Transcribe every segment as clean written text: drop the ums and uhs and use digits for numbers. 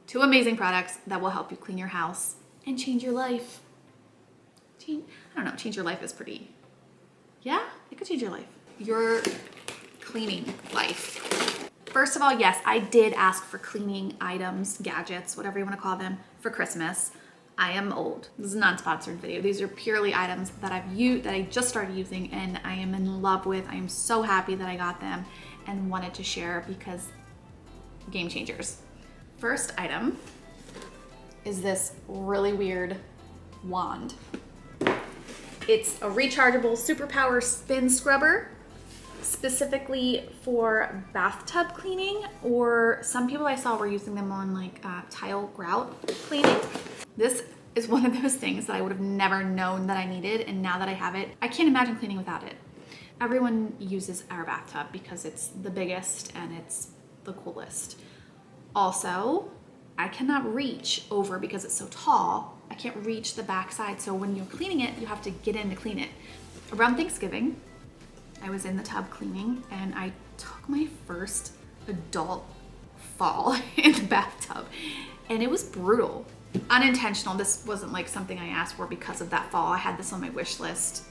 2 amazing products that will help you clean your house and change your life. I don't know, change your life is pretty, yeah, it could change your life. Your cleaning life. First of all, yes, I did ask for cleaning items, gadgets, whatever you want to call them, for Christmas. I am old. This is a non-sponsored video. These are purely items that I've used, that I just started using and I am in love with. I am so happy that I got them and wanted to share because game changers. First item is this really weird wand. It's a rechargeable superpower spin scrubber, specifically for bathtub cleaning, or some people I saw were using them on like tile grout cleaning. This is one of those things that I would have never known that I needed, and now that I have it, I can't imagine cleaning without it. Everyone uses our bathtub because it's the biggest and it's the coolest. Also, I cannot reach over because it's so tall. I can't reach the backside, so when you're cleaning it, you have to get in to clean it. Around Thanksgiving, I was in the tub cleaning and I took my first adult fall in the bathtub, and it was brutal. Unintentional. This wasn't like something I asked for because of that fall. I had this on my wish list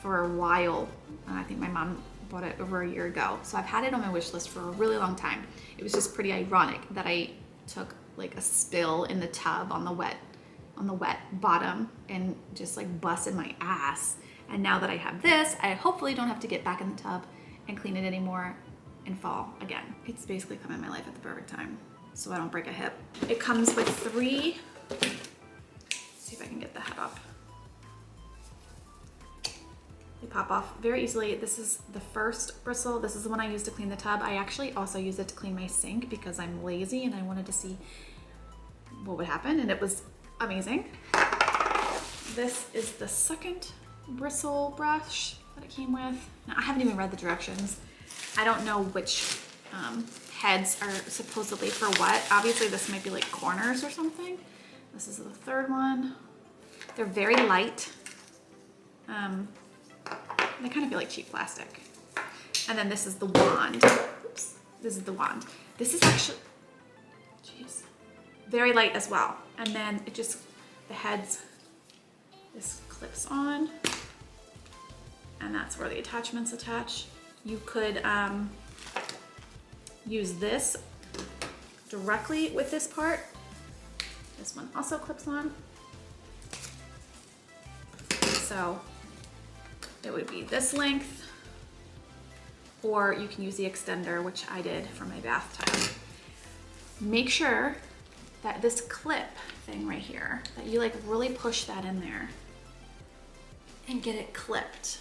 for a while. I think my mom bought it over a year ago. So I've had it on my wish list for a really long time. It was just pretty ironic that I took like a spill in the tub on the wet bottom and just like busted my ass. And now that I have this, I hopefully don't have to get back in the tub and clean it anymore and fall again. It's basically come in my life at the perfect time so I don't break a hip. It comes with 3, let's see if I can get the head off. They pop off very easily. This is the first bristle. This is the one I use to clean the tub. I actually also use it to clean my sink because I'm lazy and I wanted to see what would happen, and it was amazing. This is the second bristle brush that it came with. Now, I haven't even read the directions. I don't know which heads are supposedly for what. Obviously this might be like corners or something. This is the third one. They're very light. They kind of feel like cheap plastic. And then this is the wand. Oops. This is the wand. This is actually, jeez, very light as well. And then it just, the heads, this clips on, and that's where the attachments attach. You could use this directly with this part. This one also clips on. So it would be this length, or you can use the extender, which I did for my bathtub. Make sure that this clip thing right here, that you like really push that in there and get it clipped.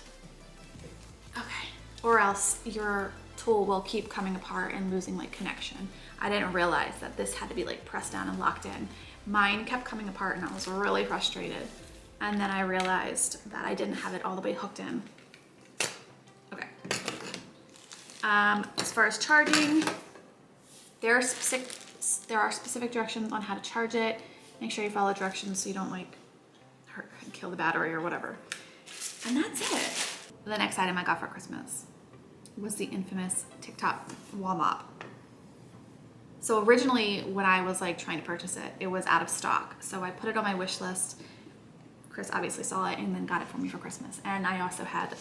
Okay, or else your tool will keep coming apart and losing like connection. I didn't realize that this had to be like pressed down and locked in. Mine kept coming apart and I was really frustrated. And then I realized that I didn't have it all the way hooked in. Okay. As far as charging, there are specific directions on how to charge it. Make sure you follow directions so you don't like hurt and kill the battery or whatever. And that's it. The next item I got for Christmas was the infamous TikTok wall mop. So originally when I was like trying to purchase it, it was out of stock. So I put it on my wish list. Chris obviously saw it and then got it for me for Christmas. And I also had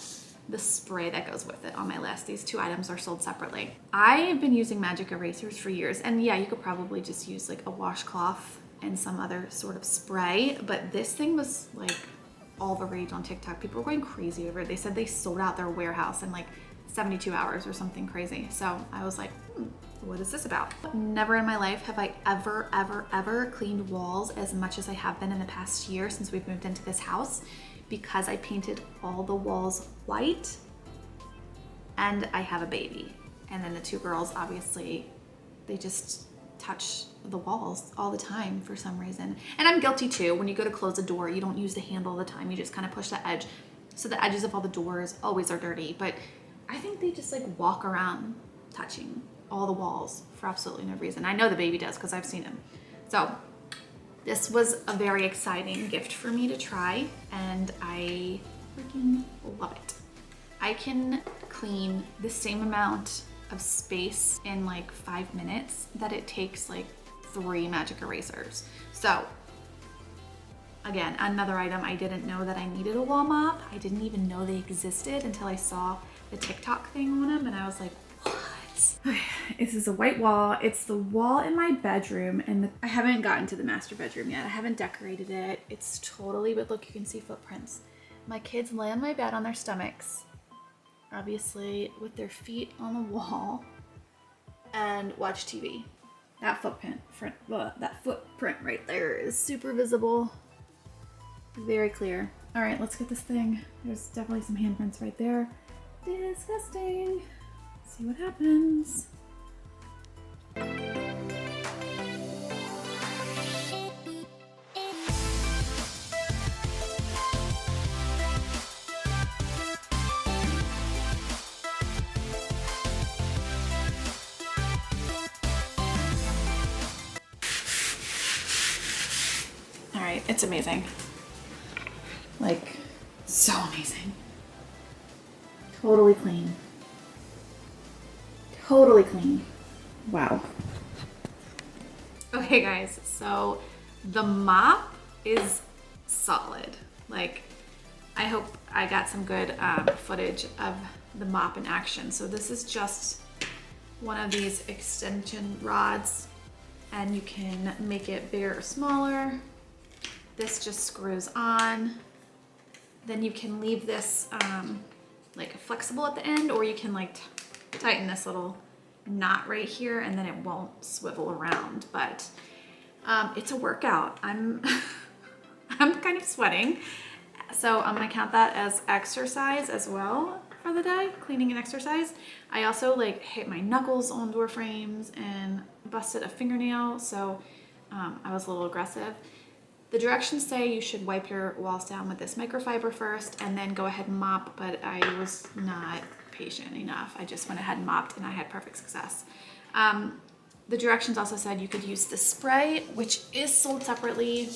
the spray that goes with it on my list. These 2 items are sold separately. I've been using magic erasers for years, and yeah, you could probably just use like a washcloth and some other sort of spray, but this thing was like all the rage on TikTok. People were going crazy over it. They said they sold out their warehouse in like 72 hours or something crazy. So I was like, what is this about? Never in my life have I ever cleaned walls as much as I have been in the past year since we've moved into this house, because I painted all the walls white and I have a baby. And then the 2 girls, obviously, they just touch the walls all the time for some reason. And I'm guilty too. When you go to close a door, you don't use the handle all the time. You just kind of push the edge. So the edges of all the doors always are dirty, but I think they just like walk around touching all the walls for absolutely no reason. I know the baby does because I've seen him. So this was a very exciting gift for me to try, and I freaking love it. I can clean the same amount of space in like 5 minutes that it takes like 3 magic erasers. So again, another item I didn't know that I needed a wall mop. I didn't even know they existed until I saw the TikTok thing on them, and I was like, what? Okay, this is a white wall. It's the wall in my bedroom, and I haven't gotten to the master bedroom yet. I haven't decorated it. It's totally, but look, you can see footprints. My kids lay on my bed on their stomachs, obviously with their feet on the wall, and watch TV. That footprint right there is super visible. Very clear. All right, let's get this thing. There's definitely some handprints right there. Disgusting. Let's see what happens. All right, it's amazing. Like, so amazing. Totally clean. Totally clean. Wow. Okay guys, so the mop is solid. Like, I hope I got some good footage of the mop in action. So this is just one of these extension rods, and you can make it bigger or smaller. This just screws on. Then you can leave this like flexible at the end, or you can like tighten this little knot right here and then it won't swivel around. But it's a workout. I'm kind of sweating. So I'm gonna count that as exercise as well for the day, cleaning and exercise. I also like hit my knuckles on door frames and busted a fingernail. So I was a little aggressive. The directions say you should wipe your walls down with this microfiber first and then go ahead and mop, but I was not patient enough. I just went ahead and mopped and I had perfect success. The directions also said you could use the spray, which is sold separately,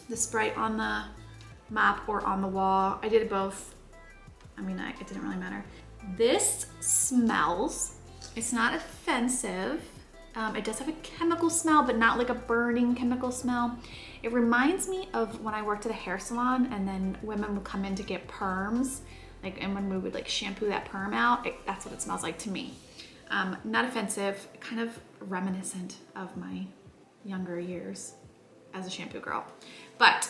the spray on the mop or on the wall. I did both. I mean, it didn't really matter. This smells. It's not offensive. It does have a chemical smell, but not like a burning chemical smell. It reminds me of when I worked at a hair salon and then women would come in to get perms, like, and when we would like shampoo that perm out, that's what it smells like to me. Not offensive, kind of reminiscent of my younger years as a shampoo girl, but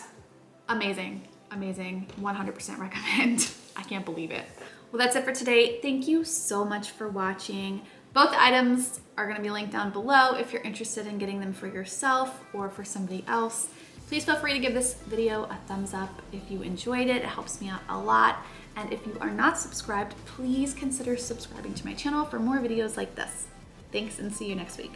amazing, amazing, 100% recommend. I can't believe it. Well, that's it for today. Thank you so much for watching. Both items are going to be linked down below if you're interested in getting them for yourself or for somebody else. Please feel free to give this video a thumbs up if you enjoyed it. It helps me out a lot. And if you are not subscribed, please consider subscribing to my channel for more videos like this. Thanks, and see you next week.